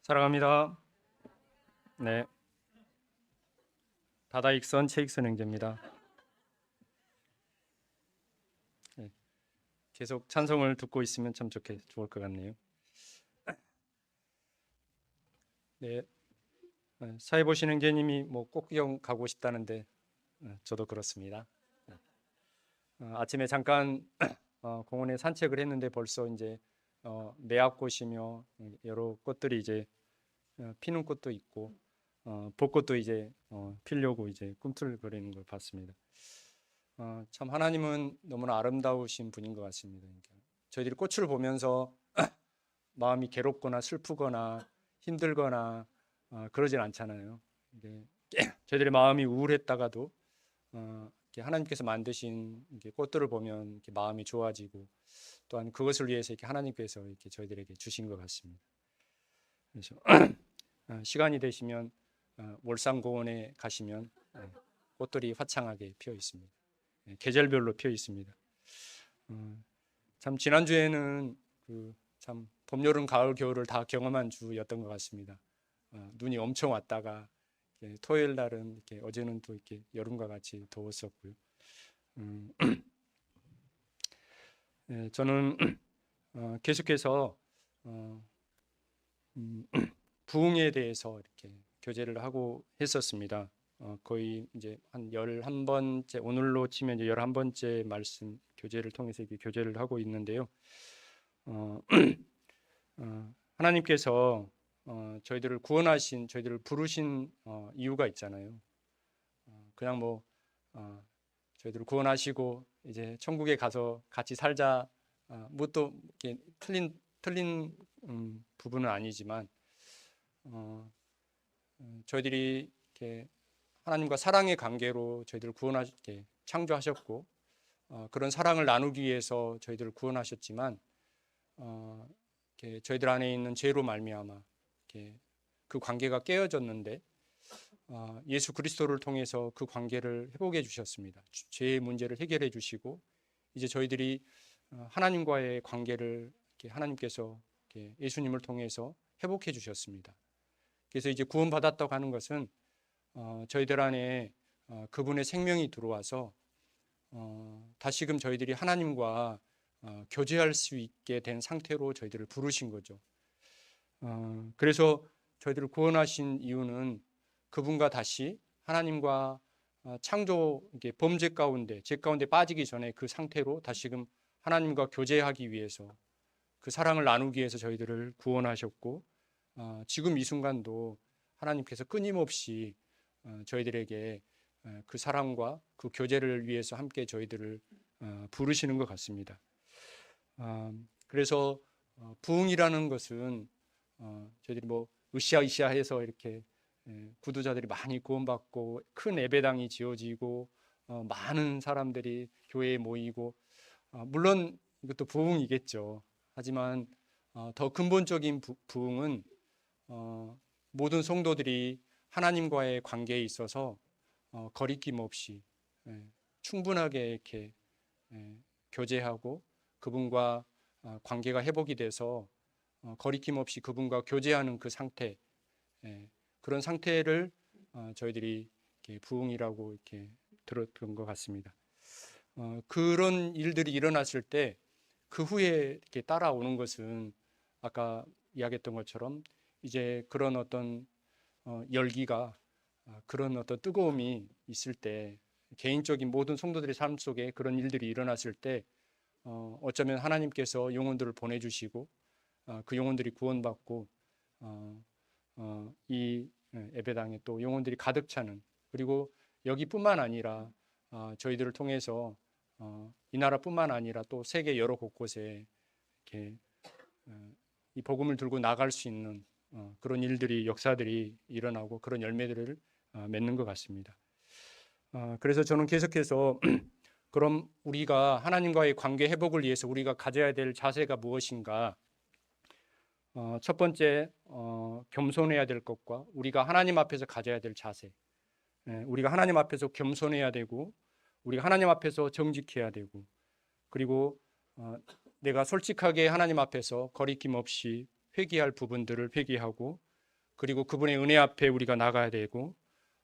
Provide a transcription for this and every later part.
사랑합니다. 네, 다다익선 최익선 형제입니다. 네, 계속 찬송을 듣고 있으면 참 좋을 것 같네요. 네, 사회 보신 형제님이 뭐 꽃구경 가고 싶다는데 저도 그렇습니다. 아침에 잠깐 공원에 산책을 했는데 벌써 이제 매화꽃이며 여러 꽃들이 이제 피는 꽃도 있고 벚꽃도 이제 피려고 이제 꿈틀거리는 걸 봤습니다. 참 하나님은 너무나 아름다우신 분인 것 같습니다. 그러니까 저희들이 꽃을 보면서 마음이 괴롭거나 슬프거나 힘들거나 그러진 않잖아요. 이게 저희들의 마음이 우울했다가도 이렇게 하나님께서 만드신 이렇게 꽃들을 보면 이렇게 마음이 좋아지고 또한 그것을 위해서 이렇게 하나님께서 이렇게 저희들에게 주신 것 같습니다. 그래서 시간이 되시면 월산공원에 가시면 꽃들이 화창하게 피어 있습니다. 계절별로 피어 있습니다. 참 지난주에는 참 봄, 여름, 가을, 겨울을 다 경험한 주였던 것 같습니다. 눈이 엄청 왔다가 토요일 날은 이렇게 어제는 또 이렇게 여름과 같이 더웠었고요. 저는 계속해서 부흥에 대해서 이렇게 교제를 하고 했었습니다. 거의 이제 한 11번째, 오늘로 치면 이제 11번째 말씀 교제를 통해서 이렇게 교제를 하고 있는데요. 하나님께서 저희들을 구원하신, 저희들을 부르신 이유가 있잖아요. 그냥 뭐 저희들을 구원하시고 이제 천국에 가서 같이 살자, 뭐 또 틀린 부분은 아니지만 저희들이 이렇게 하나님과 사랑의 관계로 저희들을 구원하시게 창조하셨고 그런 사랑을 나누기 위해서 저희들을 구원하셨지만 저희들 안에 있는 죄로 말미암아 그 관계가 깨어졌는데 예수 그리스도를 통해서 그 관계를 회복해 주셨습니다. 죄의 문제를 해결해 주시고 이제 저희들이 하나님과의 관계를 하나님께서 예수님을 통해서 회복해 주셨습니다. 그래서 이제 구원받았다고 하는 것은 저희들 안에 그분의 생명이 들어와서 다시금 저희들이 하나님과 교제할 수 있게 된 상태로 저희들을 부르신 거죠. 그래서 저희들을 구원하신 이유는 그분과 다시 하나님과 창조 범죄 가운데 죄 가운데 빠지기 전에 그 상태로 다시금 하나님과 교제하기 위해서 그 사랑을 나누기 위해서 저희들을 구원하셨고 지금 이 순간도 하나님께서 끊임없이 저희들에게 그 사랑과 그 교제를 위해서 함께 저희들을 부르시는 것 같습니다. 그래서 부흥이라는 것은 저희들이 뭐 으쌰으쌰 해서 이렇게 구두자들이 많이 구원받고 큰 예배당이 지어지고 많은 사람들이 교회에 모이고 물론 이것도 부흥이겠죠. 하지만 더 근본적인 부흥은 모든 성도들이 하나님과의 관계에 있어서 거리낌 없이 충분하게 이렇게 교제하고 그분과 관계가 회복이 돼서 거리낌 없이 그분과 교제하는 그 상태, 그런 상태를 저희들이 이렇게 부흥이라고 이렇게 들었던 것 같습니다. 그런 일들이 일어났을 때 그 후에 이렇게 따라오는 것은 아까 이야기했던 것처럼 이제 그런 어떤 열기가 그런 어떤 뜨거움이 있을 때 개인적인 모든 성도들의 삶 속에 그런 일들이 일어났을 때 어쩌면 하나님께서 영혼들을 보내주시고 그 영혼들이 구원받고 이 예배당에 또 영혼들이 가득 차는 그리고 여기뿐만 아니라 저희들을 통해서 이 나라뿐만 아니라 또 세계 여러 곳곳에 이렇게 이 복음을 들고 나갈 수 있는 그런 일들이 역사들이 일어나고 그런 열매들을 맺는 것 같습니다. 그래서 저는 계속해서 그럼 우리가 하나님과의 관계 회복을 위해서 우리가 가져야 될 자세가 무엇인가? 첫 번째 겸손해야 될 것과 우리가 하나님 앞에서 가져야 될 자세. 우리가 하나님 앞에서 겸손해야 되고 우리가 하나님 앞에서 정직해야 되고 그리고 내가 솔직하게 하나님 앞에서 거리낌 없이 회개할 부분들을 회개하고 그리고 그분의 은혜 앞에 우리가 나가야 되고,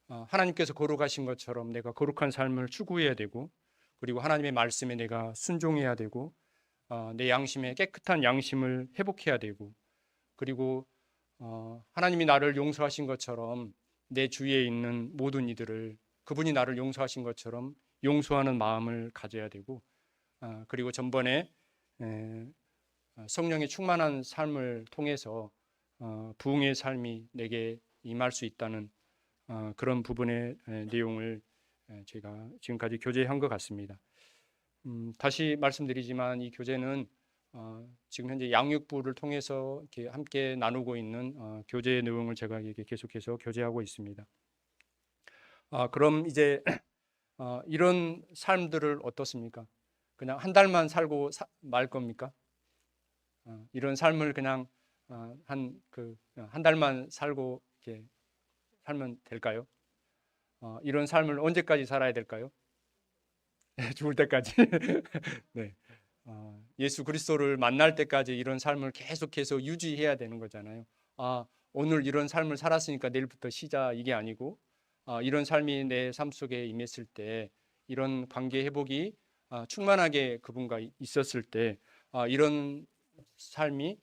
하나님께서 거룩하신 것처럼 내가 거룩한 삶을 추구해야 되고, 그리고 하나님의 말씀에 내가 순종해야 되고, 내 양심에 깨끗한 양심을 회복해야 되고, 그리고 하나님이 나를 용서하신 것처럼 내 주위에 있는 모든 이들을 그분이 나를 용서하신 것처럼 용서하는 마음을 가져야 되고, 그리고 전번에 성령의 충만한 삶을 통해서 부흥의 삶이 내게 임할 수 있다는 그런 부분의 내용을 제가 지금까지 교제한 것 같습니다. 다시 말씀드리지만 이 교제는 지금 현재 양육부를 통해서 이렇게 함께 나누고 있는 교제의 내용을 제가 이렇게 계속해서 교제하고 있습니다. 그럼 이제 이런 삶들을 어떻습니까? 그냥 한 달만 살고 말 겁니까? 이런 삶을 그냥 한 달만 살고 이렇게 살면 될까요? 이런 삶을 언제까지 살아야 될까요? 죽을 때까지. 네. 예수 그리스도를 만날 때까지 이런 삶을 계속해서 유지해야 되는 거잖아요. 오늘 이런 삶을 살았으니까 내일부터 쉬자 이게 아니고, 이런 삶이 내 삶 속에 임했을 때, 이런 관계 회복이 충만하게 그분과 있었을 때, 이런 삶이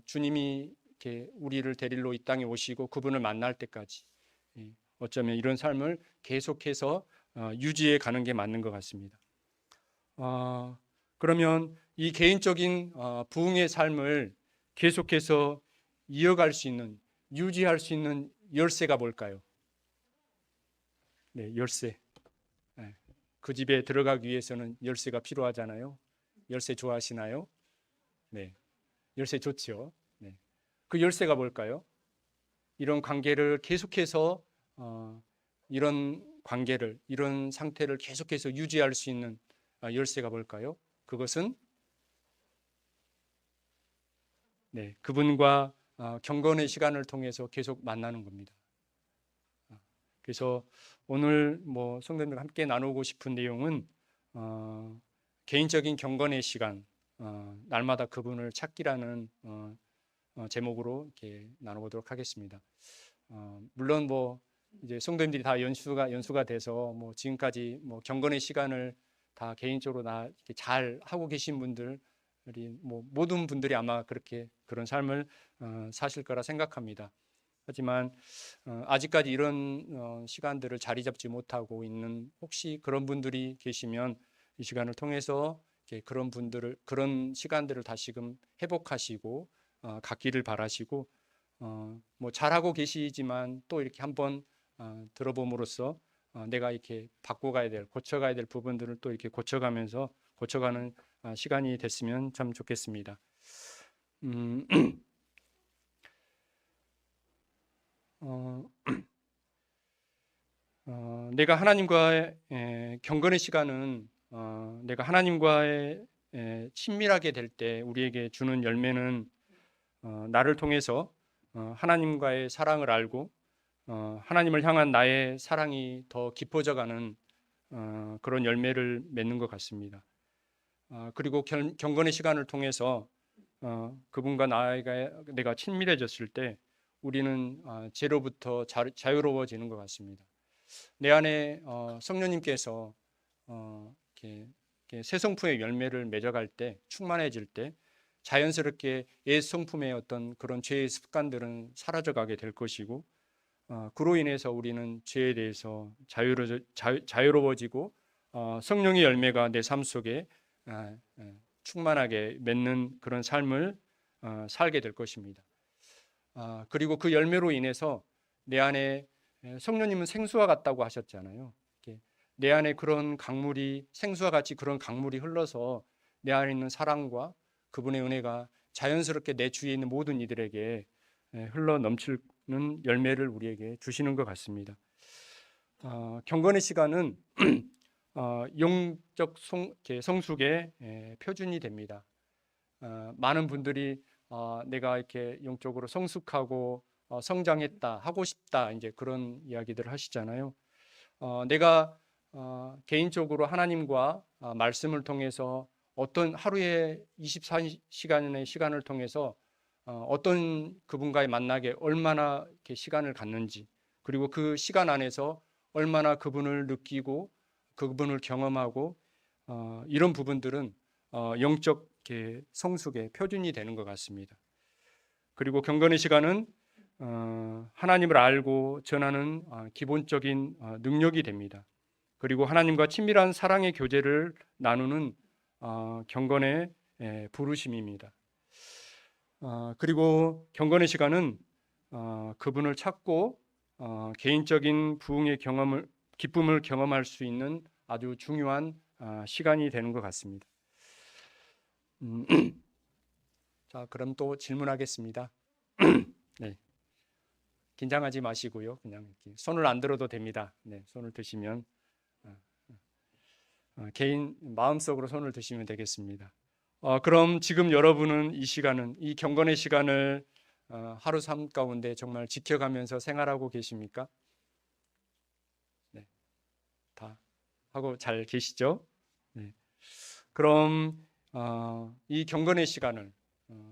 주님이 이렇게 우리를 데리러 이 땅에 오시고 그분을 만날 때까지, 어쩌면 이런 삶을 계속해서 유지해 가는 게 맞는 것 같습니다. 그러면 이 개인적인 부흥의 삶을 계속해서 이어갈 수 있는, 유지할 수 있는 열쇠가 뭘까요? 네, 열쇠. 네. 그 집에 들어가기 위해서는 열쇠가 필요하잖아요. 열쇠 좋아하시나요? 네, 열쇠 좋지요. 네. 그 열쇠가 뭘까요? 이런 관계를 계속해서 이런 관계를, 이런 상태를 계속해서 유지할 수 있는 열쇠가 뭘까요? 그것은 그분과 경건의 시간을 통해서 계속 만나는 겁니다. 그래서 오늘 성도님들과 함께 나누고 싶은 내용은 개인적인 경건의 시간, 날마다 그분을 찾기라는 제목으로 이렇게 나눠보도록 하겠습니다. 물론 이제 성도님들이 다 연수가 돼서 지금까지 경건의 시간을 다 개인적으로 이렇게 잘 하고 계신 분들이 모든 분들이 아마 그런 삶을 사실 거라 생각합니다. 하지만 아직까지 이런 시간들을 자리 잡지 못하고 있는 혹시 그런 분들이 계시면 이 시간을 통해서 그런 시간들을 다시금 회복하시고 갖기를 바라시고, 잘하고 계시지만 또 이렇게 한번 들어봄으로써 내가 이렇게 고쳐가야 될 부분들을 또 이렇게 고쳐가는 시간이 됐으면 참 좋겠습니다. 내가 하나님과의 경건의 시간은 내가 하나님과의 친밀하게 될 때 우리에게 주는 열매는 나를 통해서 하나님과의 사랑을 알고 하나님을 향한 나의 사랑이 더 깊어져가는 그런 열매를 맺는 것 같습니다. 그리고 경건의 시간을 통해서 그분과 내가 친밀해졌을 때 우리는 죄로부터 자유로워지는 것 같습니다. 내 안에 성령님께서 이렇게 새 성품의 열매를 맺어갈 때, 충만해질 때 자연스럽게 옛 성품의 어떤 그런 죄의 습관들은 사라져가게 될 것이고, 그로 인해서 우리는 죄에 대해서 자유로워지고 성령의 열매가 내 삶 속에 충만하게 맺는 그런 삶을 살게 될 것입니다. 그리고 그 열매로 인해서 내 안에, 성령님은 생수와 같다고 하셨잖아요. 내 안에 그런 강물이, 생수와 같이 그런 강물이 흘러서 내 안에 있는 사랑과 그분의 은혜가 자연스럽게 내 주위에 있는 모든 이들에게 흘러 넘치는 열매를 우리에게 주시는 것 같습니다. 경건의 시간은 영적 성숙의 표준이 됩니다. 많은 분들이 내가 이렇게 영적으로 성숙하고 성장했다, 하고 싶다, 이제 그런 이야기들을 하시잖아요. 내가 개인적으로 하나님과 말씀을 통해서 어떤 하루에 24시간의 시간을 통해서 어떤 그분과의 만나게 얼마나 이렇게 시간을 갖는지, 그리고 그 시간 안에서 얼마나 그분을 느끼고 그분을 경험하고 이런 부분들은 영적 성숙의 표준이 되는 것 같습니다. 그리고 경건의 시간은 하나님을 알고 전하는 기본적인 능력이 됩니다. 그리고 하나님과 친밀한 사랑의 교제를 나누는 경건의 부르심입니다. 그리고 경건의 시간은 그분을 찾고 개인적인 부흥의 기쁨을 경험할 수 있는 아주 중요한 시간이 되는 것 같습니다. 자, 그럼 또 질문하겠습니다. 네, 긴장하지 마시고요. 그냥 이렇게 손을 안 들어도 됩니다. 네, 손을 드시면 개인 마음속으로 손을 드시면 되겠습니다. 그럼 지금 여러분은 이 시간은, 이 경건의 시간을 하루 삶 가운데 정말 지켜가면서 생활하고 계십니까? 네, 다 하고 잘 계시죠? 네. 그럼 이 경건의 시간을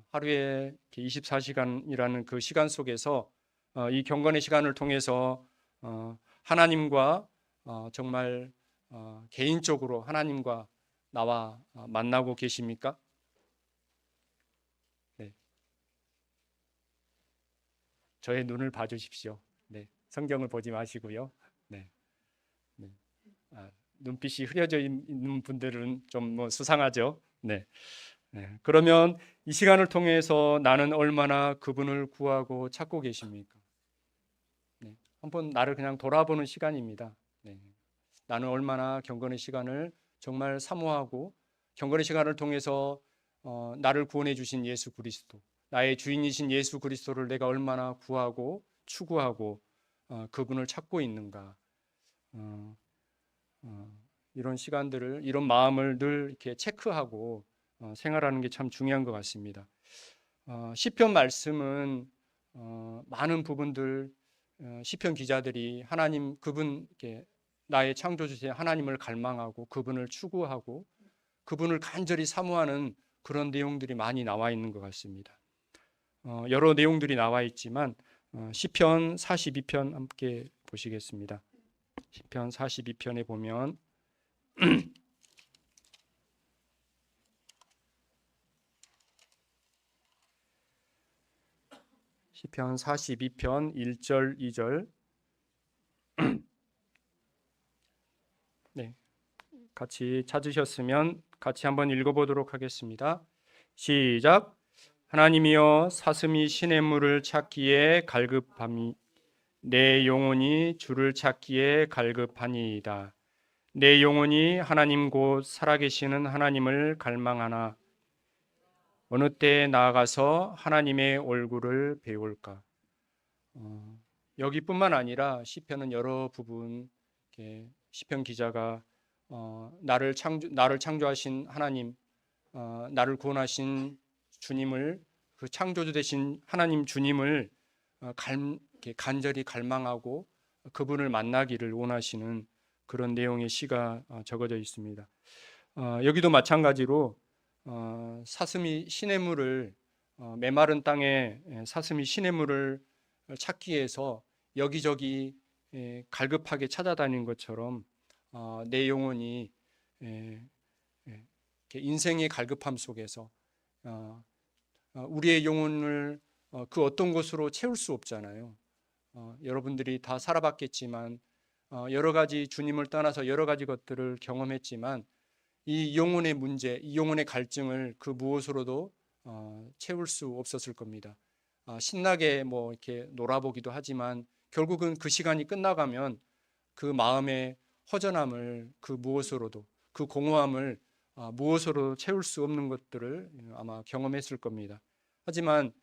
하루에 24시간이라는 그 시간 속에서 이 경건의 시간을 통해서 하나님과 정말 개인적으로 하나님과 나와 만나고 계십니까? 네. 저의 눈을 봐주십시오. 네. 성경을 보지 마시고요. 네. 네. 눈빛이 흐려져 있는 분들은 좀 뭐 수상하죠. 네. 네. 그러면 이 시간을 통해서 나는 얼마나 그분을 구하고 찾고 계십니까? 네. 한번 나를 그냥 돌아보는 시간입니다. 네. 나는 얼마나 경건의 시간을 정말 사모하고 경건의 시간을 통해서 나를 구원해 주신 예수 그리스도, 나의 주인이신 예수 그리스도를 내가 얼마나 구하고 추구하고 그분을 찾고 있는가. 이런 시간들을, 이런 마음을 늘 이렇게 체크하고 생활하는 게 참 중요한 것 같습니다. 시편 말씀은 많은 부분들 시편 기자들이 하나님 그분 이렇게 나의 창조주신 하나님을 갈망하고 그분을 추구하고 그분을 간절히 사모하는 그런 내용들이 많이 나와 있는 것 같습니다. 여러 내용들이 나와 있지만 시편 42편 함께 보시겠습니다. 시편 42편에 보면 시편 42편 1절 2절 네, 같이 찾으셨으면 같이 한번 읽어보도록 하겠습니다. 시작. 하나님이여 사슴이 시냇물을 찾기에 갈급함이 내 영혼이 주를 찾기에 갈급하니이다. 내 영혼이 하나님 곧 살아계시는 하나님을 갈망하나 어느 때에 나아가서 하나님의 얼굴을 배울까. 여기뿐만 아니라 시편은 여러 부분 시편 기자가 나를 창조하신 하나님, 나를 구원하신 주님을, 그 창조주 되신 하나님 주님을 간절히 갈망하고 그분을 만나기를 원하시는 그런 내용의 시가 적어져 있습니다. 여기도 마찬가지로 사슴이 시냇물을 메마른 땅에 사슴이 시냇물을 찾기 위해서 여기저기 갈급하게 찾아다니는 것처럼 내 영혼이 인생의 갈급함 속에서 우리의 영혼을 그 어떤 것으로 채울 수 없잖아요. 여러분들이 다 살아봤겠지만 여러 가지 주님을 떠나서 여러 가지 것들을 경험했지만 이 영혼의 문제, 이 영혼의 갈증을 그 무엇으로도 채울 수 없었을 겁니다. 신나게 뭐 이렇게 놀아보기도 하지만 결국은 그 시간이 끝나가면 그 마음의 허전함을 그 무엇으로도, 그 공허함을 무엇으로 채울 수 없는 것들을 아마 경험했을 겁니다. 하지만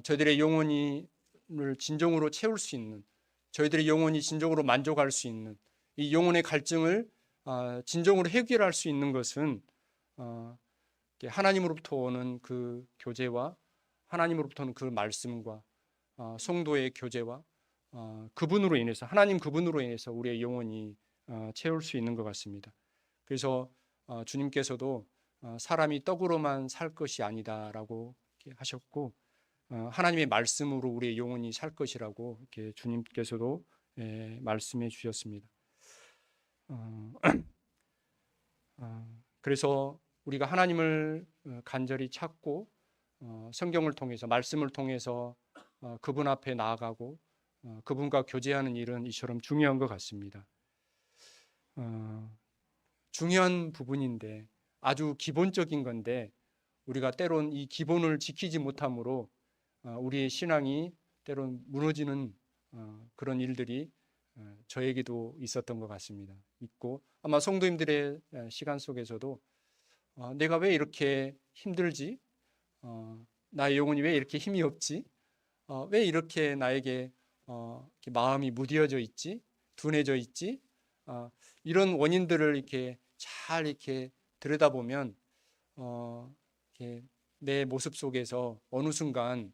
저희들의 영혼을 진정으로 채울 수 있는, 저희들의 영혼이 진정으로 만족할 수 있는 이 영혼의 갈증을 진정으로 해결할 수 있는 것은 하나님으로부터 오는 그 교제와 하나님으로부터 오는 그 말씀과 성도의 교제와 그분으로 인해서, 하나님 그분으로 인해서 우리의 영혼이 채울 수 있는 것 같습니다. 그래서 주님께서도 사람이 떡으로만 살 것이 아니다라고 하셨고 하나님의 말씀으로 우리의 영혼이 살 것이라고 이렇게 주님께서도 말씀해 주셨습니다. 그래서 우리가 하나님을 간절히 찾고 성경을 통해서 말씀을 통해서 그분 앞에 나아가고 그분과 교제하는 일은 이처럼 중요한 것 같습니다. 중요한 부분인데 아주 기본적인 건데 우리가 때론 이 기본을 지키지 못함으로 우리의 신앙이 때론 무너지는 그런 일들이 저에게도 있었던 것 같습니다. 있고 아마 성도님들의 시간 속에서도 내가 왜 이렇게 힘들지? 나의 영혼이 왜 이렇게 힘이 없지? 왜 이렇게 나에게 이렇게 마음이 무뎌져 있지? 둔해져 있지? 이런 원인들을 이렇게 잘 이렇게 들여다보면 이렇게 내 모습 속에서 어느 순간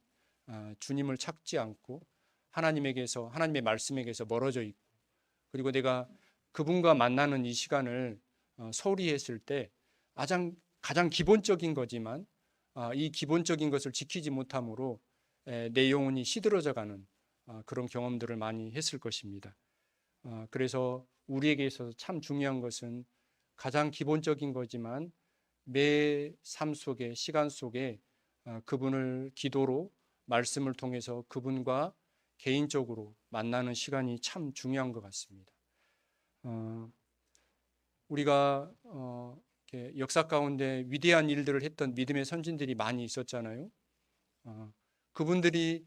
주님을 찾지 않고 하나님의 말씀에게서 멀어져 있고 그리고 내가 그분과 만나는 이 시간을 소홀히 했을 때 가장 기본적인 거지만 이 기본적인 것을 지키지 못함으로 내 영혼이 시들어져가는 그런 경험들을 많이 했을 것입니다. 그래서 우리에게 있어서 참 중요한 것은 가장 기본적인 거지만 매 삶 속에 시간 속에 그분을 기도로 말씀을 통해서 그분과 개인적으로 만나는 시간이 참 중요한 것 같습니다. 우리가 역사 가운데 위대한 일들을 했던 믿음의 선진들이 많이 있었잖아요. 그분들이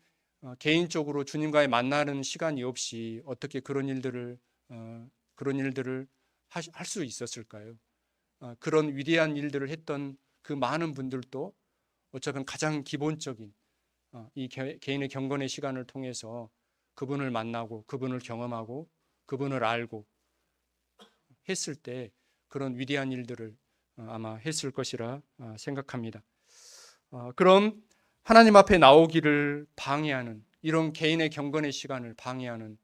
개인적으로 주님과의 만나는 시간이 없이 어떻게 그런 일들을 할 수 있었을까요? 그런 위대한 일들을 했던 그 많은 분들도 어쩌면 가장 기본적인 이 개인의 경건의 시간을 통해서 그분을 만나고 그분을 경험하고 그분을 알고 했을 때 그런 위대한 일들을 아마 했을 것이라 생각합니다. 그럼 하나님 앞에 나오기를 방해하는 이런 개인의 경건의 시간을 방해하는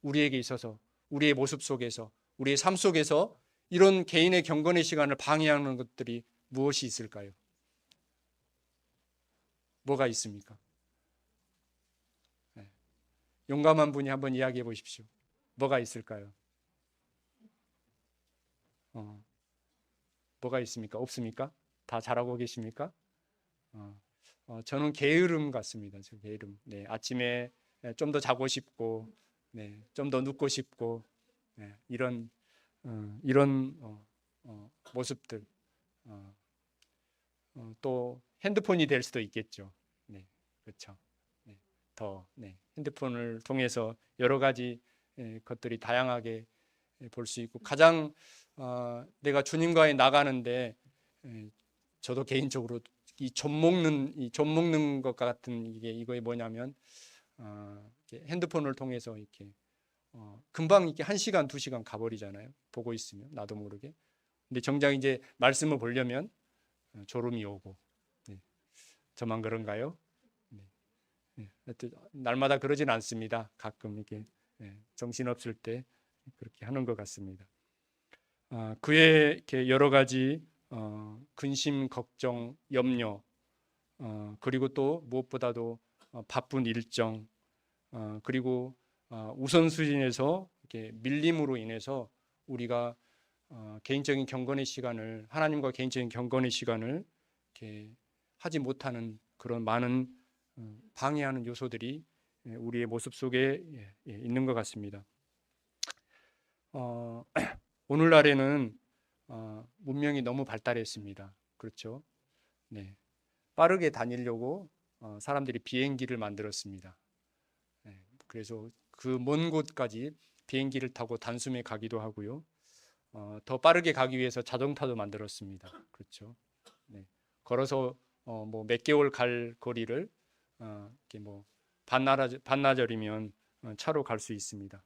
우리에게 있어서 우리의 모습 속에서 우리의 삶 속에서 이런 개인의 경건의 시간을 방해하는 것들이 무엇이 있을까요? 뭐가 있습니까? 용감한 분이 한번 이야기해 보십시오. 뭐가 있을까요? 뭐가 있습니까? 없습니까? 다 잘하고 계십니까? 저는 게으름 같습니다. 저 게으름. 네, 아침에 좀 더 자고 싶고, 네, 좀 더 눕고 싶고, 네, 이런 모습들. 또 핸드폰이 될 수도 있겠죠. 네, 그렇죠. 네, 핸드폰을 통해서 여러 가지 것들이 다양하게 볼 수 있고 가장 내가 주님과의 나가는데 저도 개인적으로 이 젖 먹는 것 같은 이거에 뭐냐면 핸드폰을 통해서 이렇게 금방 이렇게 1시간, 2시간 가버리잖아요. 보고 있으면 나도 모르게. 근데 정작 이제 말씀을 보려면 졸음이 오고. 네. 저만 그런가요? 네. 날마다 그러진 않습니다. 가끔 이렇게 정신없을 때 그렇게 하는 것 같습니다. 그의 이렇게 여러 가지 근심, 걱정, 염려, 그리고 또 무엇보다도 바쁜 일정, 그리고 우선순위에서 이렇게 밀림으로 인해서 우리가 개인적인 경건의 시간을 하나님과 개인적인 경건의 시간을 이렇게 하지 못하는 그런 많은 방해하는 요소들이 우리의 모습 속에 있는 것 같습니다. 오늘날에는 문명이 너무 발달했습니다. 그렇죠? 네. 빠르게 다니려고 사람들이 비행기를 만들었습니다. 네. 그래서 그 먼 곳까지 비행기를 타고 단숨에 가기도 하고요. 더 빠르게 가기 위해서 자동차도 만들었습니다. 그렇죠? 네. 걸어서 뭐 몇 개월 갈 거리를 이렇게 뭐 반나절이면 차로 갈 수 있습니다.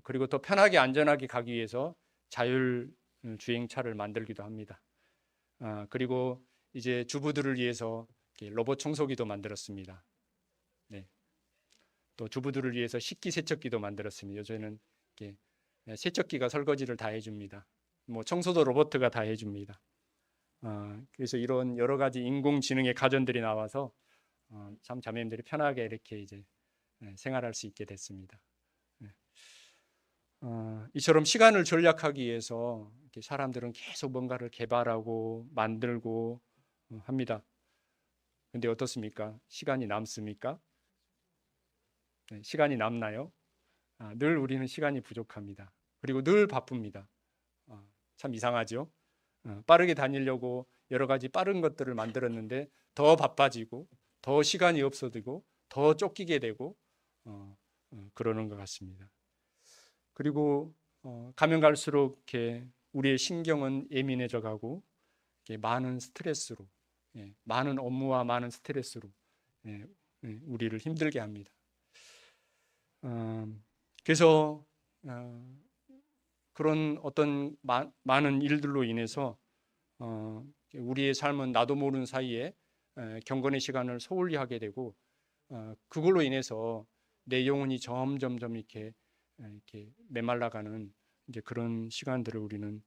그리고 더 편하게 안전하게 가기 위해서 자율 주행차를 만들기도 합니다. 그리고 이제 주부들을 위해서 로봇 청소기도 만들었습니다. 네. 또 주부들을 위해서 식기세척기도 만들었습니다. 요즘에는 세척기가 설거지를 다 해줍니다. 뭐 청소도 로봇가 다 해줍니다. 그래서 이런 여러 가지 인공지능의 가전들이 나와서 참 자매님들이 편하게 이렇게 이제 생활할 수 있게 됐습니다. 이처럼 시간을 절약하기 위해서 이렇게 사람들은 계속 뭔가를 개발하고 만들고 합니다. 근데 어떻습니까? 시간이 남습니까? 시간이 남나요? 늘 우리는 시간이 부족합니다. 그리고 늘 바쁩니다. 참 이상하죠? 빠르게 다니려고 여러 가지 빠른 것들을 만들었는데 더 바빠지고 더 시간이 없어지고 더 쫓기게 되고 그러는 것 같습니다. 그리고 가면 갈수록 이렇게 우리의 신경은 예민해져 가고 많은 스트레스로, 많은 업무와 많은 스트레스로 우리를 힘들게 합니다. 그래서 그런 어떤 많은 일들로 인해서 우리의 삶은 나도 모르는 사이에 경건의 시간을 소홀히 하게 되고 그걸로 인해서 내 영혼이 점점점 이렇게 메말라가는 이제 그런 시간들을 우리는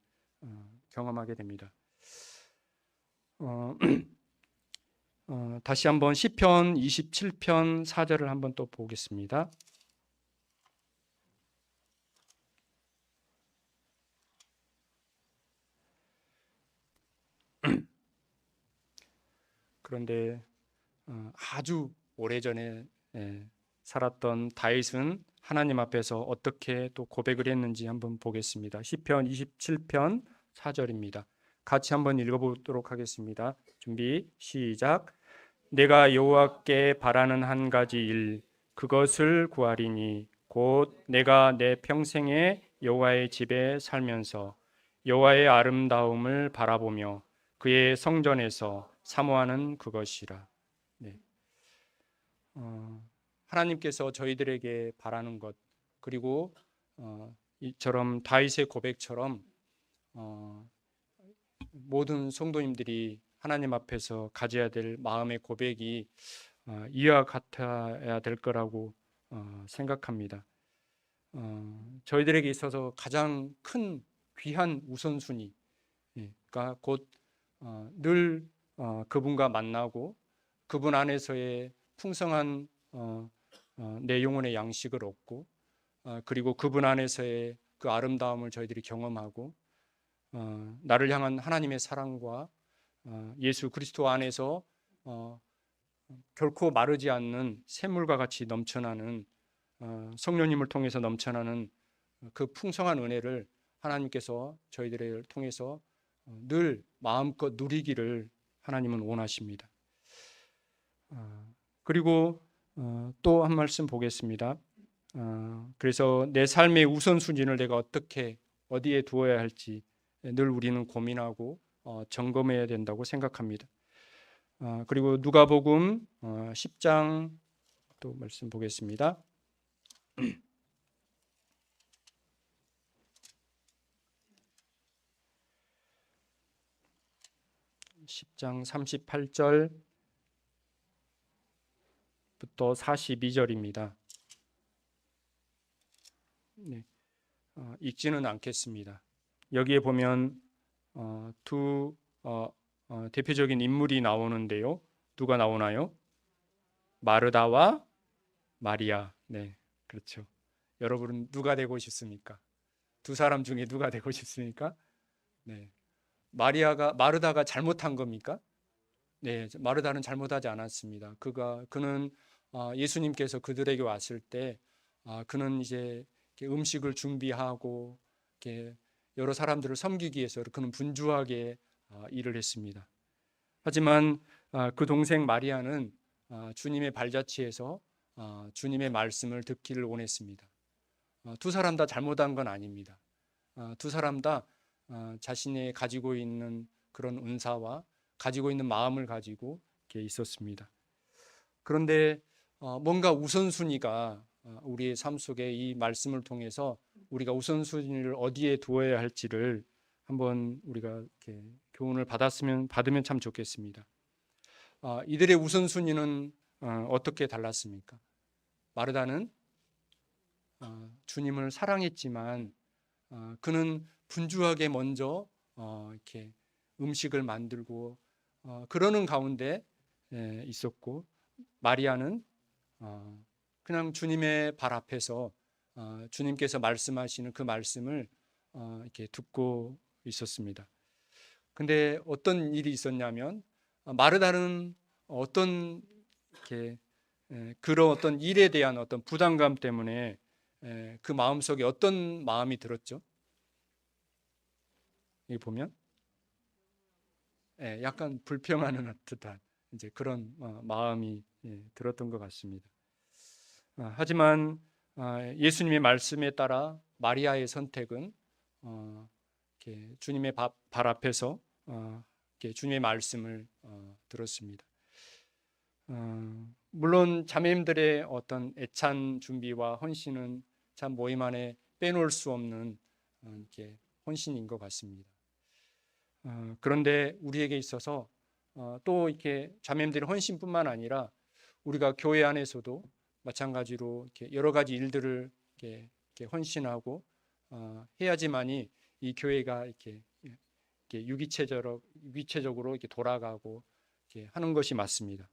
경험하게 됩니다. 다시 한번 시편 27편 4절을 한번 또 보겠습니다. 그런데 아주 오래전에 살았던 다윗은 하나님 앞에서 어떻게 또 고백을 했는지 한번 보겠습니다. 시편 27편 4절입니다. 같이 한번 읽어보도록 하겠습니다. 준비 시작. 내가 여호와께 바라는 한 가지 일 그것을 구하리니 곧 내가 내 평생에 여호와의 집에 살면서 여호와의 아름다움을 바라보며 그의 성전에서 사모하는 그것이라. 네. 하나님께서 저희들에게 바라는 것 그리고 이처럼 다윗의 고백처럼 모든 성도님들이 하나님 앞에서 가져야 될 마음의 고백이 이와 같아야 될 거라고 생각합니다. 저희들에게 있어서 가장 큰 귀한 우선순위가 곧 늘 그분과 만나고 그분 안에서의 풍성한 내 영혼의 양식을 얻고 그리고 그분 안에서의 그 아름다움을 저희들이 경험하고 나를 향한 하나님의 사랑과 예수 그리스도 안에서 결코 마르지 않는 샘물과 같이 넘쳐나는 성령님을 통해서 넘쳐나는 그 풍성한 은혜를 하나님께서 저희들을 통해서 늘 마음껏 누리기를 하나님은 원하십니다. 그리고 또 한 말씀 보겠습니다. 그래서 내 삶의 우선순위를 내가 어디에 두어야 할지 늘 우리는 고민하고 점검해야 된다고 생각합니다. 그리고 누가복음 10장 또 말씀 보겠습니다. 10장 38절부터 42절입니다. 네, 읽지는 않겠습니다. 여기에 보면 두 대표적인 인물이 나오는데요. 누가 나오나요? 마르다와 마리아. 네, 그렇죠. 여러분은 누가 되고 싶습니까? 두 사람 중에 누가 되고 싶습니까? 네, 마르다가 잘못한 겁니까? 네, 마르다는 잘못하지 않았습니다. 그는 예수님께서 그들에게 왔을 때 그는 이제 음식을 준비하고 여러 사람들을 섬기기 위해서 그는 분주하게 일을 했습니다. 하지만 그 동생 마리아는 주님의 발자취에서 주님의 말씀을 듣기를 원했습니다. 두 사람 다 잘못한 건 아닙니다. 두 사람 다 자신이 가지고 있는 그런 은사와 가지고 있는 마음을 가지고 이렇게 있었습니다. 그런데 뭔가 우선순위가 우리의 삶 속에 이 말씀을 통해서 우리가 우선순위를 어디에 두어야 할지를 한번 우리가 이렇게 교훈을 받으면 참 좋겠습니다. 이들의 우선순위는 어떻게 달랐습니까? 마르다는 주님을 사랑했지만 그는 분주하게 먼저 이렇게 음식을 만들고 그러는 가운데 있었고 마리아는 그냥 주님의 발 앞에서 주님께서 말씀하시는 그 말씀을 이렇게 듣고 있었습니다. 근데 어떤 일이 있었냐면 마르다는 어떤 이렇게 그런 어떤 일에 대한 어떤 부담감 때문에 그 마음속에 어떤 마음이 들었죠? 여기 보면 약간 불평하는 듯한 이제 그런 마음이 들었던 것 같습니다. 하지만 예수님의 말씀에 따라 마리아의 선택은 이렇게 주님의 발 앞에서 이렇게 주님의 말씀을 들었습니다. 물론 자매님들의 어떤 애찬 준비와 헌신은 참 모임 안에 빼놓을 수 없는 이렇게 헌신인 것 같습니다. 그런데 우리에게 있어서 또 이렇게 자매님들의 헌신뿐만 아니라 우리가 교회 안에서도 마찬가지로 이렇게 여러 가지 일들을 이렇게 헌신하고 해야지만이 이 교회가 이렇게 유기체적으로 이렇게 돌아가고 이렇게 하는 것이 맞습니다.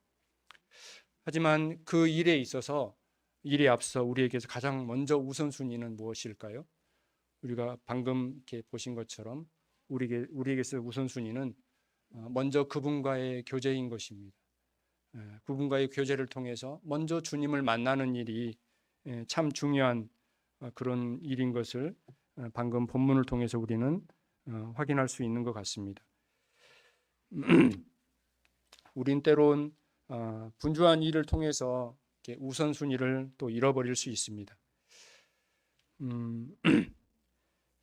하지만 그 일에 있어서 일에 앞서 우리에게서 가장 먼저 우선순위는 무엇일까요? 우리가 방금 이렇게 보신 것처럼 우리에게서 우선순위는 먼저 그분과의 교제인 것입니다. 그분과의 교제를 통해서 먼저 주님을 만나는 일이 참 중요한 그런 일인 것을 방금 본문을 통해서 우리는 확인할 수 있는 것 같습니다. 우린 때론 분주한 일을 통해서 우선순위를 또 잃어버릴 수 있습니다.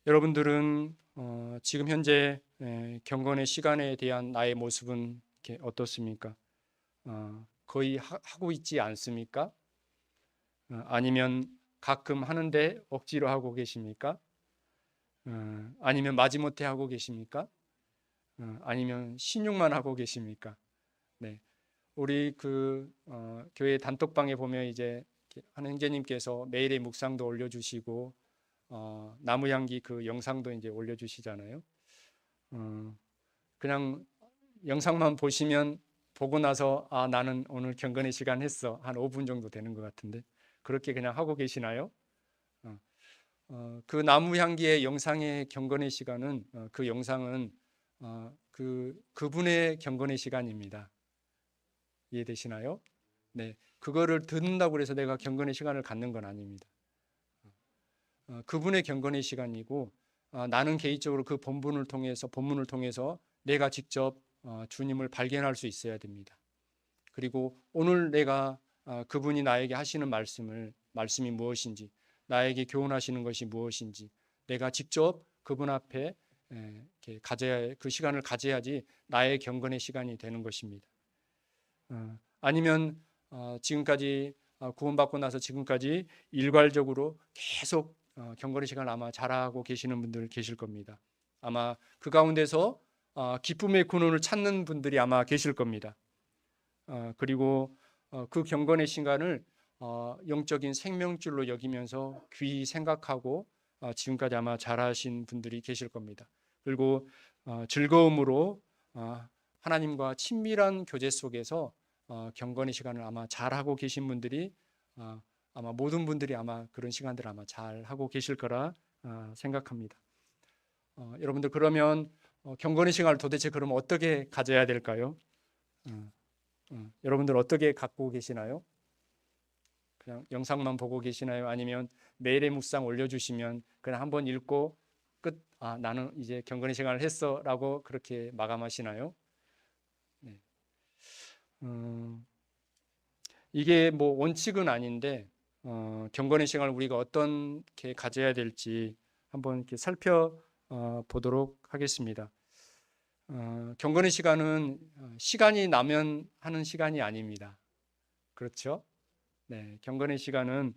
여러분들은 지금 현재 경건의 시간에 대한 나의 모습은 어떻습니까? 거의 하고 있지 않습니까? 아니면 가끔 하는데 억지로 하고 계십니까? 아니면 마지못해 하고 계십니까? 아니면 신용만 하고 계십니까? 네, 우리 교회 단톡방에 보면 이제 한 형제님께서 매일의 묵상도 올려주시고 나무향기 그 영상도 이제 올려주시잖아요. 그냥 영상만 보고 나서 나는 오늘 경건의 시간 했어 한 5분 정도 되는 것 같은데 그렇게 그냥 하고 계시나요? 그 나무향기의 영상의 경건의 시간은 그 영상은 그분의 경건의 시간입니다. 이해되시나요? 네, 그거를 듣는다고 해서 내가 경건의 시간을 갖는 건 아닙니다. 그분의 경건의 시간이고 나는 개인적으로 그 본문을 통해서 내가 직접 주님을 발견할 수 있어야 됩니다. 그리고 오늘 내가 그분이 나에게 하시는 말씀이 무엇인지, 나에게 교훈하시는 것이 무엇인지 내가 직접 그분 앞에 그 시간을 가져야지 나의 경건의 시간이 되는 것입니다. 아니면 지금까지 구원받고 나서 지금까지 일괄적으로 계속 경건의 시간을 아마 잘하고 계시는 분들 계실 겁니다. 아마 그 가운데서 기쁨의 근원을 찾는 분들이 아마 계실 겁니다. 그리고 그 경건의 시간을 영적인 생명줄로 여기면서 귀히 생각하고 지금까지 아마 잘하신 분들이 계실 겁니다. 그리고 즐거움으로 하나님과 친밀한 교제 속에서 경건의 시간을 아마 잘하고 계신 분들이 아마 모든 분들이 아마 그런 시간들을 아마 잘 하고 계실 거라 생각합니다. 여러분들 그러면 경건의 시간을 도대체 그럼 어떻게 가져야 될까요? 여러분들 어떻게 갖고 계시나요? 그냥 영상만 보고 계시나요? 아니면 매일의 묵상 올려주시면 그냥 한번 읽고 끝, 나는 이제 경건의 시간을 했어 라고 그렇게 마감하시나요? 네. 이게 뭐 원칙은 아닌데 경건의 시간을 우리가 어떻게 가져야 될지 한번 이렇게 살펴보도록 하겠습니다. 경건의 시간은 시간이 나면 하는 시간이 아닙니다. 그렇죠? 네, 경건의 시간은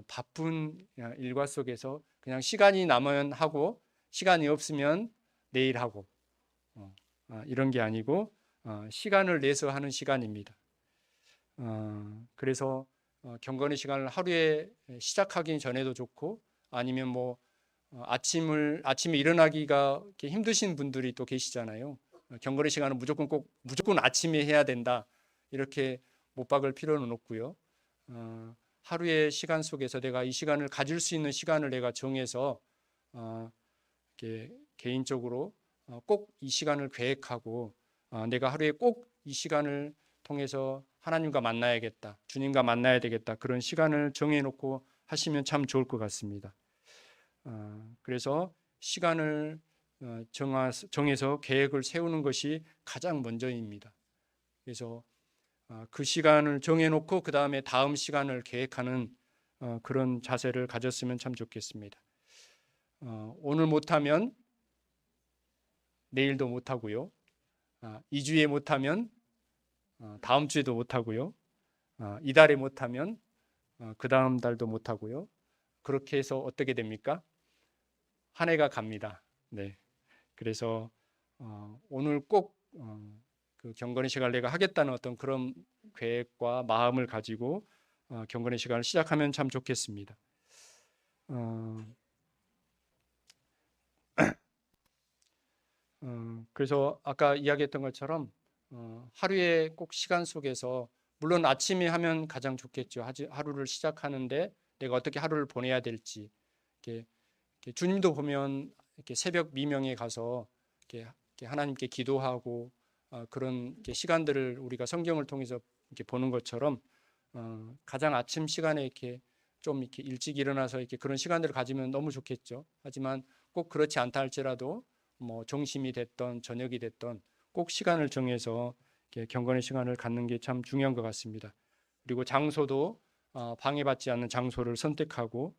바쁜 일과 속에서 그냥 시간이 나면 하고 시간이 없으면 내일 하고 이런 게 아니고 시간을 내서 하는 시간입니다. 그래서 경건의 시간을 하루에 시작하기 전에도 좋고 아니면 뭐 아침에 일어나기가 힘드신 분들이 또 계시잖아요. 경건의 시간은 무조건 아침에 해야 된다 이렇게 못 박을 필요는 없고요. 하루의 시간 속에서 내가 이 시간을 가질 수 있는 시간을 내가 정해서 이렇게 개인적으로 꼭 이 시간을 계획하고 내가 하루에 꼭 이 시간을 통해서 하나님과 만나야겠다, 주님과 만나야 되겠다, 그런 시간을 정해놓고 하시면 참 좋을 것 같습니다. 그래서 시간을 정해서 계획을 세우는 것이 가장 먼저입니다. 그래서 그 시간을 정해놓고 그 다음에 다음 시간을 계획하는 그런 자세를 가졌으면 참 좋겠습니다. 오늘 못하면 내일도 못하고요. 2주에 못하면 다음 주에도 못하고요. 이달에 못하면 그 다음 달도 못하고요. 그렇게 해서 어떻게 됩니까? 한 해가 갑니다. 네. 그래서 오늘 꼭 그 경건의 시간을 내가 하겠다는 어떤 그런 계획과 마음을 가지고 경건의 시간을 시작하면 참 좋겠습니다. 그래서 아까 이야기했던 것처럼 하루에 꼭 시간 속에서, 물론 아침에 하면 가장 좋겠죠. 하루를 시작하는데 내가 어떻게 하루를 보내야 될지, 이렇게 주님도 보면 이렇게 새벽 미명에 가서 이렇게 하나님께 기도하고 그런 시간들을 우리가 성경을 통해서 이렇게 보는 것처럼 가장 아침 시간에 이렇게 좀 이렇게 일찍 일어나서 이렇게 그런 시간들을 가지면 너무 좋겠죠. 하지만 꼭 그렇지 않다 할지라도 뭐 점심이 됐던 저녁이 됐던 꼭 시간을 정해서 이렇게 경건의 시간을 갖는 게 참 중요한 것 같습니다. 그리고 장소도 방해받지 않는 장소를 선택하고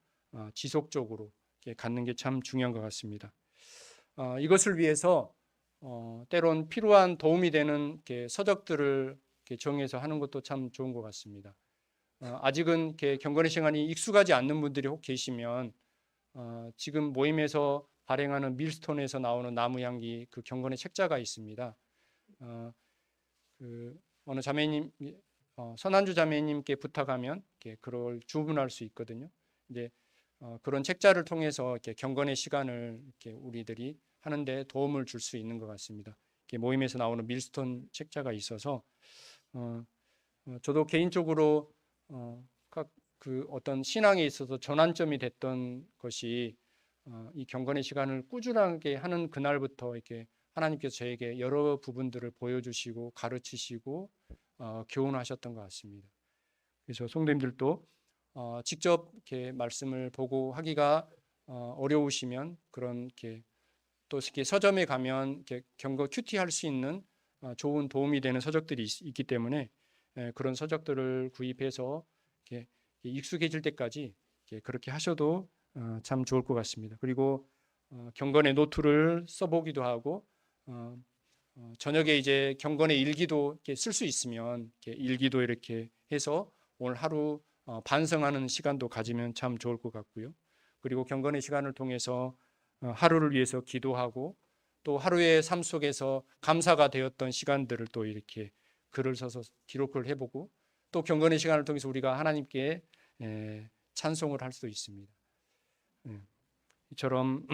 지속적으로 이렇게 갖는 게 참 중요한 것 같습니다. 이것을 위해서 때론 필요한 도움이 되는 이렇게 서적들을 이렇게 정해서 하는 것도 참 좋은 것 같습니다. 아직은 이렇게 경건의 시간이 익숙하지 않는 분들이 혹 계시면 지금 모임에서 발행하는 밀스톤에서 나오는 나무향기 그 경건의 책자가 있습니다. 그 어느 자매님, 선한주 자매님께 부탁하면 이렇게 그걸 주문할 수 있거든요. 이제 그런 책자를 통해서 이렇게 경건의 시간을 이렇게 우리들이 하는데 도움을 줄 수 있는 것 같습니다. 모임에서 나오는 밀스톤 책자가 있어서 저도 개인적으로 각 그 어떤 신앙에 있어서 전환점이 됐던 것이 이 경건의 시간을 꾸준하게 하는 그날부터 이렇게 하나님께서 저에게 여러 부분들을 보여주시고 가르치시고 교훈하셨던 것 같습니다. 그래서 성도님들도 직접 이렇게 말씀을 보고 하기가 어려우시면 그런 이렇게 또 이렇게 서점에 가면 이렇게 경건 큐티 할 수 있는 좋은 도움이 되는 서적들이 있기 때문에 그런 서적들을 구입해서 이렇게 익숙해질 때까지 이렇게 그렇게 하셔도 참 좋을 것 같습니다. 그리고 경건의 노트를 써보기도 하고 저녁에 이제 경건의 일기도 이렇게 쓸 수 있으면 이렇게 일기도 이렇게 해서 오늘 하루 반성하는 시간도 가지면 참 좋을 것 같고요. 그리고 경건의 시간을 통해서 하루를 위해서 기도하고 또 하루의 삶 속에서 감사가 되었던 시간들을 또 이렇게 글을 써서 기록을 해보고 또 경건의 시간을 통해서 우리가 하나님께 찬송을 할 수도 있습니다. 이처럼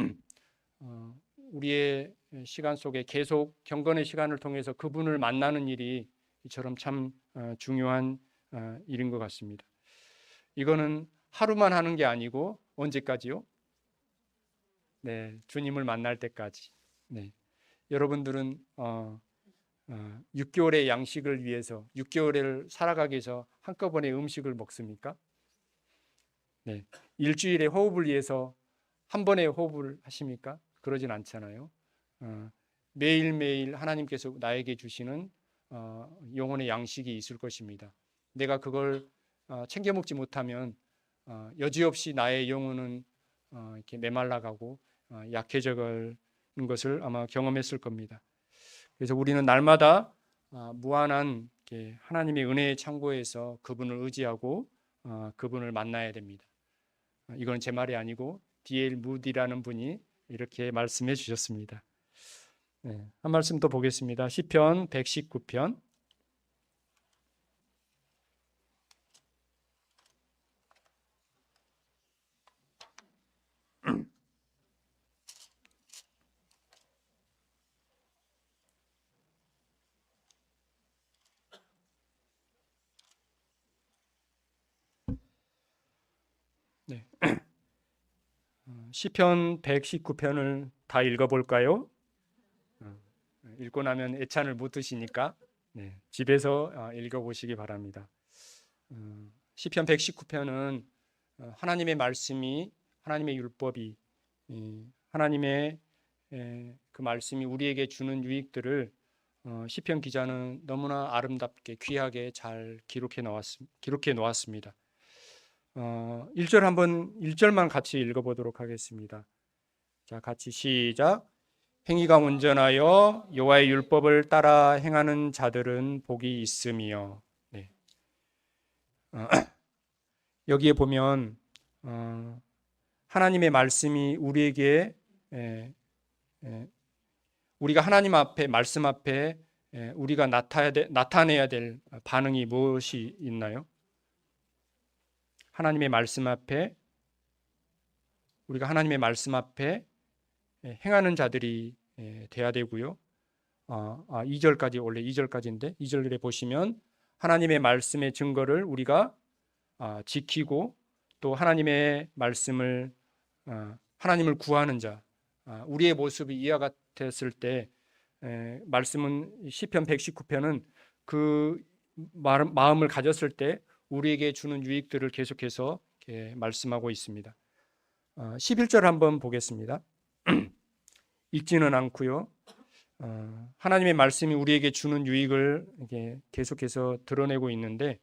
우리의 시간 속에 계속 경건의 시간을 통해서 그분을 만나는 일이 이처럼 참 중요한 일인 것 같습니다. 이거는 하루만 하는 게 아니고 언제까지요? 네, 주님을 만날 때까지. 네, 여러분들은 6개월의 양식을 위해서 6개월을 살아가기 위해서 한꺼번에 음식을 먹습니까? 네, 일주일의 호흡을 위해서 한 번에 호흡을 하십니까? 그러진 않잖아요. 매일매일 하나님께서 나에게 주시는 영혼의 양식이 있을 것입니다. 내가 그걸 챙겨 먹지 못하면 여지없이 나의 영혼은 이렇게 메말라가고 약해져 가는 것을 아마 경험했을 겁니다. 그래서 우리는 날마다 무한한 하나님의 은혜의 창고에서 그분을 의지하고 그분을 만나야 됩니다. 이건 제 말이 아니고 D.L. 무디라는 분이 이렇게 말씀해 주셨습니다. 네, 한 말씀 더 보겠습니다. 시편 119편 네. 시편 119편을 다 읽어볼까요? 읽고 나면 애찬을 못 드시니까 네, 집에서 읽어보시기 바랍니다. 시편 119편은 하나님의 말씀이, 하나님의 율법이, 하나님의 그 말씀이 우리에게 주는 유익들을 시편 기자는 너무나 아름답게 귀하게 잘 기록해 놓았습니다. 1절만 같이 읽어보도록 하겠습니다. 자, 같이 시작. 행위가 온전하여 여호와의 율법을 따라 행하는 자들은 복이 있으며. 네. 여기에 보면 하나님의 말씀이 우리에게 우리가 하나님 앞에, 말씀 앞에 우리가 나타내야 될 반응이 무엇이 있나요? 하나님의 말씀 앞에, 우리가 하나님의 말씀 앞에 행하는 자들이 돼야 되고요. 2절까지, 원래 2절까지인데 2절에 보시면 하나님의 말씀의 증거를 우리가 지키고 또 하나님의 말씀을 하나님을 구하는 자, 우리의 모습이 이와 같았을 때 말씀은 시편 119편은 그 마음을 가졌을 때 우리에게 주는 유익들을 계속해서 말씀하고 있습니다. 11절 한번 보겠습니다. 읽지는 않고요. 하나님의 말씀이 우리에게 주는 유익을 계속해서 드러내고 있는데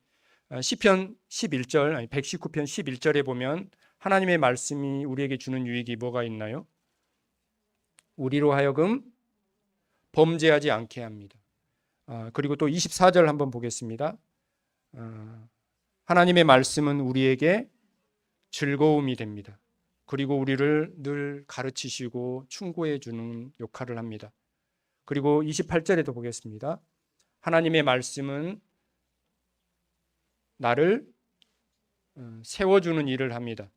시편 11절, 119편 11절에 보면 하나님의 말씀이 우리에게 주는 유익이 뭐가 있나요? 우리로 하여금 범죄하지 않게 합니다. 그리고 또 24절 한번 보겠습니다. 하나님의 말씀은 우리에게 즐거움이 됩니다. 그리고 우리를 늘 가르치시고 충고해 주는 역할을 합니다. 그리고 28절에도 보겠습니다. 하나님의 말씀은 나를 세워주는 일을 합니다.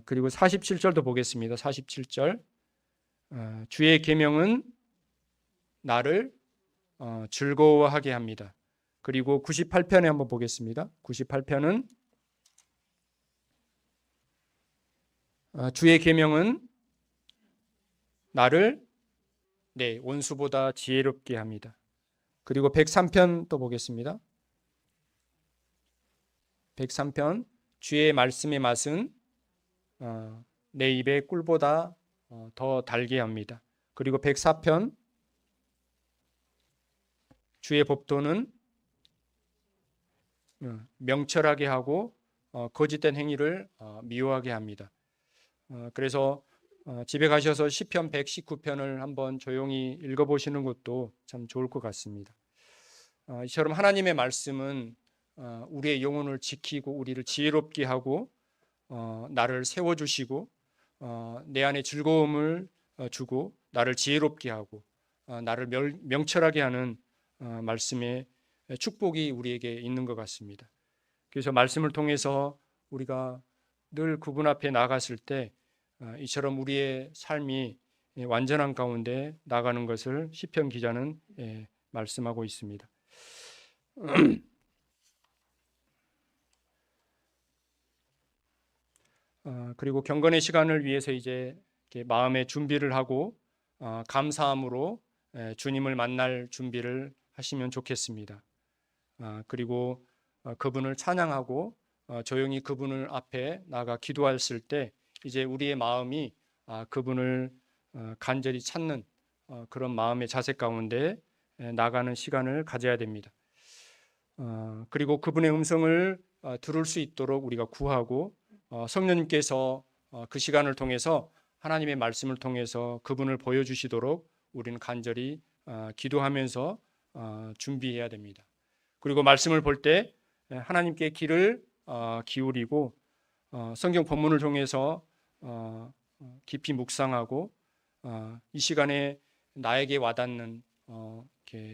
그리고 47절도 보겠습니다. 47절 주의 계명은 나를 즐거워하게 합니다. 그리고 98편에 한번 보겠습니다. 98편은 주의 계명은 나를 원수보다 지혜롭게 합니다. 그리고 103편 또 보겠습니다. 103편 주의 말씀의 맛은 내 입에 꿀보다 더 달게 합니다. 그리고 104편 주의 법도는 명철하게 하고 거짓된 행위를 미워하게 합니다. 그래서 집에 가셔서 시편 119편을 한번 조용히 읽어보시는 것도 참 좋을 것 같습니다. 이처럼 하나님의 말씀은 우리의 영혼을 지키고 우리를 지혜롭게 하고 나를 세워주시고 내 안에 즐거움을 주고 나를 지혜롭게 하고 나를 명철하게 하는 말씀의 축복이 우리에게 있는 것 같습니다. 그래서 말씀을 통해서 우리가 늘 그분 앞에 나갔을 때 이처럼 우리의 삶이 완전한 가운데 나가는 것을 시편 기자는 말씀하고 있습니다. 그리고 경건의 시간을 위해서 이제 마음의 준비를 하고 감사함으로 주님을 만날 준비를 하시면 좋겠습니다. 그리고 그분을 찬양하고 조용히 그분을 앞에 나가 기도했을 때 이제 우리의 마음이 그분을 간절히 찾는 그런 마음의 자세 가운데 나가는 시간을 가져야 됩니다. 그리고 그분의 음성을 들을 수 있도록 우리가 구하고 성령님께서 그 시간을 통해서 하나님의 말씀을 통해서 그분을 보여주시도록 우리는 간절히 기도하면서 준비해야 됩니다. 그리고 말씀을 볼 때 하나님께 귀를 기울이고 성경 본문을 통해서 깊이 묵상하고 이 시간에 나에게 와닿는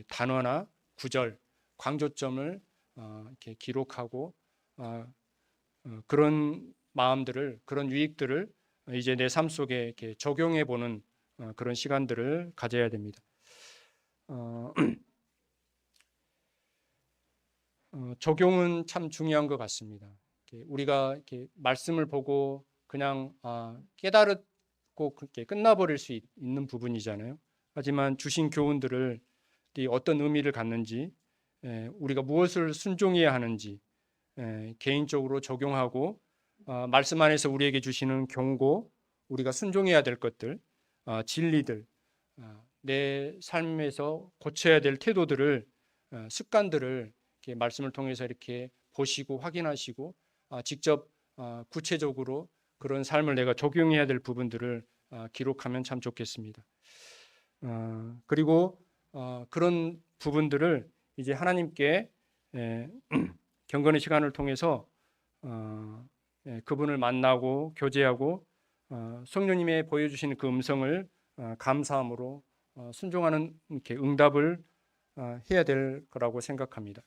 단어나 구절, 강조점을 이렇게 기록하고 그런 마음들을, 그런 유익들을 이제 내 삶 속에 이렇게 적용해 보는 그런 시간들을 가져야 됩니다. 적용은 참 중요한 것 같습니다. 우리가 이렇게 말씀을 보고 그냥 깨달았고 그렇게 끝나버릴 수 있는 부분이잖아요. 하지만 주신 교훈들을 어떤 의미를 갖는지, 우리가 무엇을 순종해야 하는지 개인적으로 적용하고 말씀 안에서 우리에게 주시는 경고, 우리가 순종해야 될 것들, 진리들, 내 삶에서 고쳐야 될 태도들을, 습관들을 이렇게 말씀을 통해서 이렇게 보시고 확인하시고 직접 구체적으로 그런 삶을 내가 적용해야 될 부분들을 기록하면 참 좋겠습니다. 그리고 그런 부분들을 이제 하나님께 경건의 시간을 통해서 그분을 만나고 교제하고 성령님의 보여주시는 그 음성을 감사함으로 순종하는 이렇게 응답을 해야 될 거라고 생각합니다.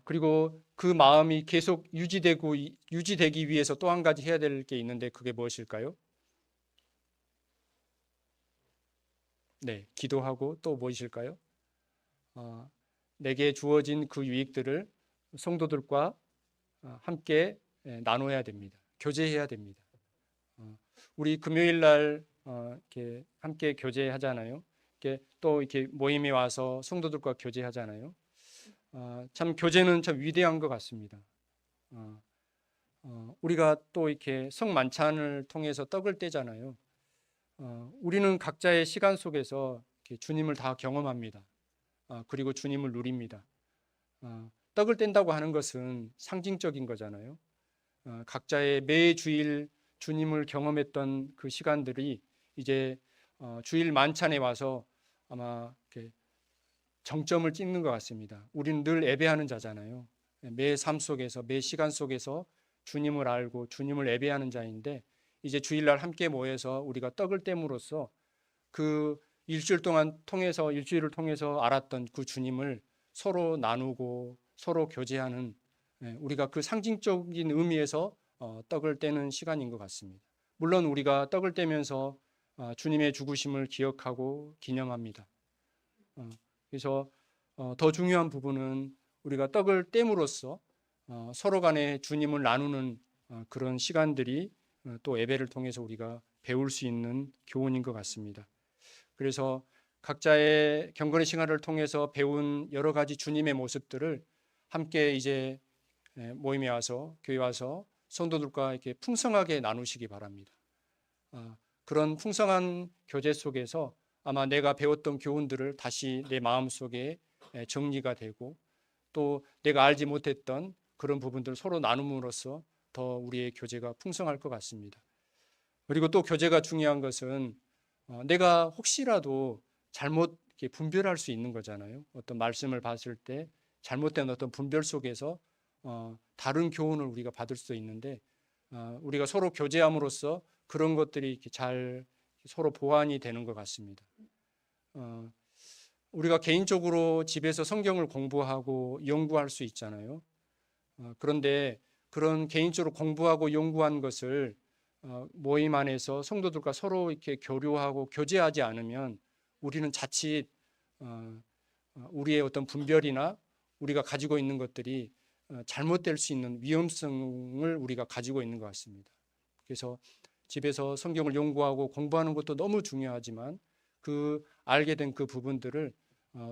그리고 그 마음이 계속 유지되기 위해서 또 한 가지 해야 될 게 있는데 그게 무엇일까요? 네, 기도하고 또 무엇일까요? 내게 주어진 그 유익들을 성도들과 함께 나눠야 됩니다. 교제해야 됩니다. 우리 금요일 날 이렇게 함께 교제하잖아요. 또 이렇게 모임에 와서 성도들과 교제하잖아요. 참 교제는 참 위대한 것 같습니다. 우리가 또 이렇게 성만찬을 통해서 떡을 떼잖아요. 우리는 각자의 시간 속에서 주님을 다 경험합니다. 그리고 주님을 누립니다. 떡을 뗀다고 하는 것은 상징적인 거잖아요. 각자의 매 주일 주님을 경험했던 그 시간들이 이제 주일 만찬에 와서 아마 이렇게 정점을 찍는 것 같습니다. 우리는 늘 예배하는 자잖아요. 매 삶 속에서, 매 시간 속에서 주님을 알고 주님을 예배하는 자인데 이제 주일날 함께 모여서 우리가 떡을 땜으로써 그 일주일을 통해서 알았던 그 주님을 서로 나누고 서로 교제하는, 우리가 그 상징적인 의미에서 떡을 떼는 시간인 것 같습니다. 물론 우리가 떡을 떼면서 주님의 죽으심을 기억하고 기념합니다. 그래서 더 중요한 부분은 우리가 떡을 땜으로써 서로 간에 주님을 나누는 그런 시간들이 또 예배를 통해서 우리가 배울 수 있는 교훈인 것 같습니다. 그래서 각자의 경건의 시간을 통해서 배운 여러 가지 주님의 모습들을 함께 이제 모임에 와서, 교회 와서 성도들과 이렇게 풍성하게 나누시기 바랍니다. 그런 풍성한 교제 속에서 아마 내가 배웠던 교훈들을 다시 내 마음속에 정리가 되고 또 내가 알지 못했던 그런 부분들을 서로 나눔으로써 더 우리의 교제가 풍성할 것 같습니다. 그리고 또 교제가 중요한 것은 내가 혹시라도 잘못 분별할 수 있는 거잖아요. 어떤 말씀을 봤을 때 잘못된 어떤 분별 속에서 다른 교훈을 우리가 받을 수도 있는데 우리가 서로 교제함으로써 그런 것들이 이렇게 잘 서로 보완이 되는 것 같습니다. 우리가 개인적으로 집에서 성경을 공부하고 연구할 수 있잖아요. 그런데 그런 개인적으로 공부하고 연구한 것을 모임 안에서 성도들과 서로 이렇게 교류하고 교제하지 않으면 우리는 자칫 우리의 어떤 분별이나 우리가 가지고 있는 것들이 잘못될 수 있는 위험성을 우리가 가지고 있는 것 같습니다. 그래서 집에서 성경을 연구하고 공부하는 것도 너무 중요하지만 그 알게 된 그 부분들을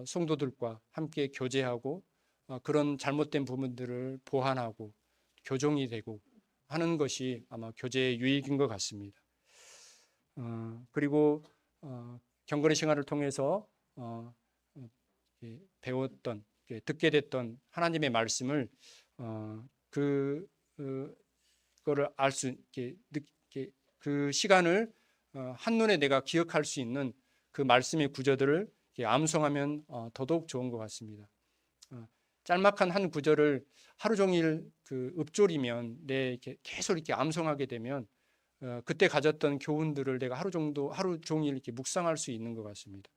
성도들과 함께 교제하고 그런 잘못된 부분들을 보완하고 교정이 되고 하는 것이 아마 교제의 유익인 것 같습니다. 그리고 경건의 시간을 통해서 배웠던, 듣게 됐던 하나님의 말씀을 그거를 알 수 있게 그 시간을 한눈에 내가 기억할 수 있는 그 말씀의 구절들을 암송하면 더더욱 좋은 것 같습니다. 짤막한 한 구절을 하루 종일 그 읊조리면 계속 이렇게 암송하게 되면 그때 가졌던 교훈들을 내가 하루 종일 이렇게 묵상할 수 있는 것 같습니다.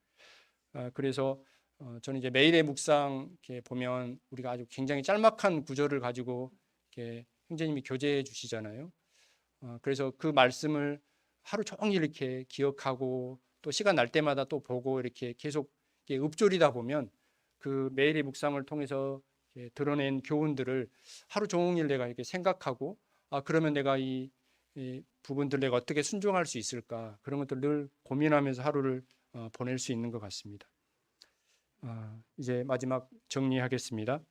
그래서 저는 이제 매일의 묵상 이렇게 보면 우리가 아주 굉장히 짤막한 구절을 가지고 이렇게 형제님이 교제해 주시잖아요. 그래서 그 말씀을 하루 종일 이렇게 기억하고 또 시간 날 때마다 또 보고 이렇게 계속 읊조리다 보면 그 매일의 묵상을 통해서 드러낸 교훈들을 하루 종일 내가 이렇게 생각하고, 그러면 내가 이 부분들 내가 어떻게 순종할 수 있을까, 그런 것들 늘 고민하면서 하루를 보낼 수 있는 것 같습니다. 이제 마지막 정리하겠습니다.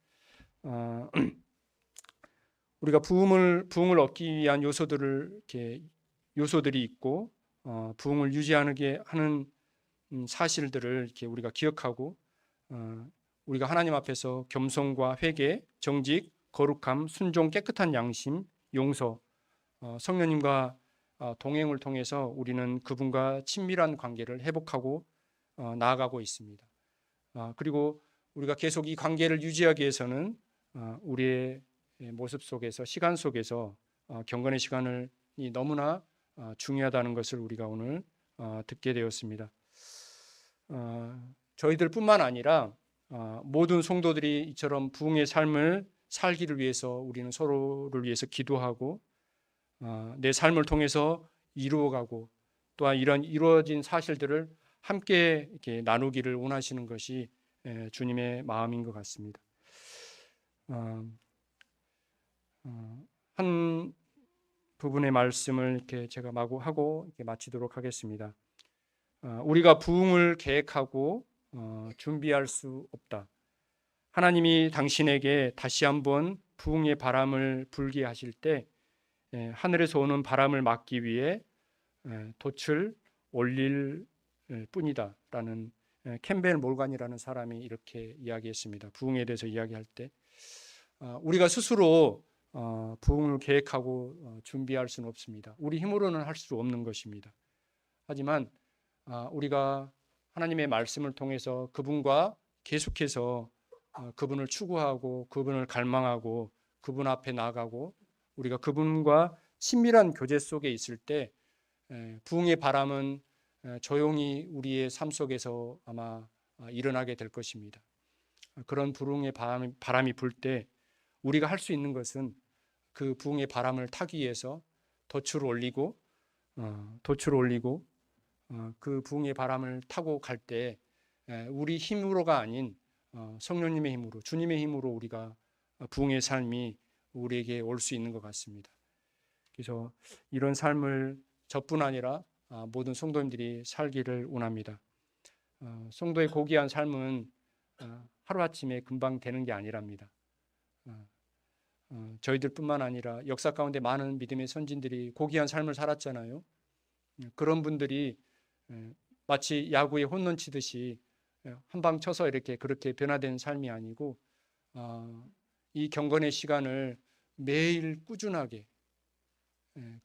우리가 부흥을 얻기 위한 요소들이 있고, 부흥을 유지하게 하는 사실들을 이렇게 우리가 기억하고, 우리가 하나님 앞에서 겸손과 회개, 정직, 거룩함, 순종, 깨끗한 양심, 용서, 성령님과 동행을 통해서 우리는 그분과 친밀한 관계를 회복하고 나아가고 있습니다. 그리고 우리가 계속 이 관계를 유지하기 위해서는 우리의 모습 속에서, 시간 속에서 경건의 시간이 너무나 중요하다는 것을 우리가 오늘 듣게 되었습니다. 저희들뿐만 아니라 모든 성도들이 이처럼 부흥의 삶을 살기를 위해서 우리는 서로를 위해서 기도하고, 내 삶을 통해서 이루어가고, 또한 이런 이루어진 사실들을 함께 이렇게 나누기를 원하시는 것이 주님의 마음인 것 같습니다. 한 부분의 말씀을 이렇게 제가 마구 하고 이렇게 마치도록 하겠습니다. 우리가 부흥을 계획하고 준비할 수 없다. 하나님이 당신에게 다시 한번 부흥의 바람을 불게 하실 때 하늘에서 오는 바람을 막기 위해 돛을 올릴 뿐이다 라는 캠벨 몰간이라는 사람이 이렇게 이야기했습니다. 부흥에 대해서 이야기할 때 우리가 스스로 부흥을 계획하고 준비할 수는 없습니다. 우리 힘으로는 할 수 없는 것입니다. 하지만 우리가 하나님의 말씀을 통해서 그분과 계속해서 그분을 추구하고 그분을 갈망하고 그분 앞에 나아가고 우리가 그분과 친밀한 교제 속에 있을 때 부흥의 바람은 조용히 우리의 삶 속에서 아마 일어나게 될 것입니다. 그런 부흥의 바람이 불 때 우리가 할 수 있는 것은 그 부흥의 바람을 타기 위해서 돛을 올리고 그 부흥의 바람을 타고 갈 때 우리 힘으로가 아닌 성령님의 힘으로, 주님의 힘으로 우리가 부흥의 삶이 우리에게 올 수 있는 것 같습니다. 그래서 이런 삶을 저뿐 아니라 모든 성도님들이 살기를 원합니다. 성도의 고귀한 삶은 하루아침에 금방 되는 게 아니랍니다. 저희들뿐만 아니라 역사 가운데 많은 믿음의 선진들이 고귀한 삶을 살았잖아요. 그런 분들이 마치 야구에 홈런 치듯이 한 방 쳐서 이렇게 그렇게 변화된 삶이 아니고 이 경건의 시간을 매일 꾸준하게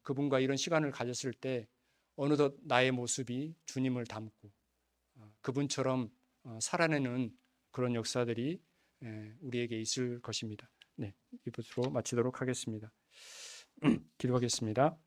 그분과 이런 시간을 가졌을 때 어느덧 나의 모습이 주님을 닮고 그분처럼 살아내는 그런 역사들이 우리에게 있을 것입니다. 네, 이것으로 마치도록 하겠습니다. 기도하겠습니다.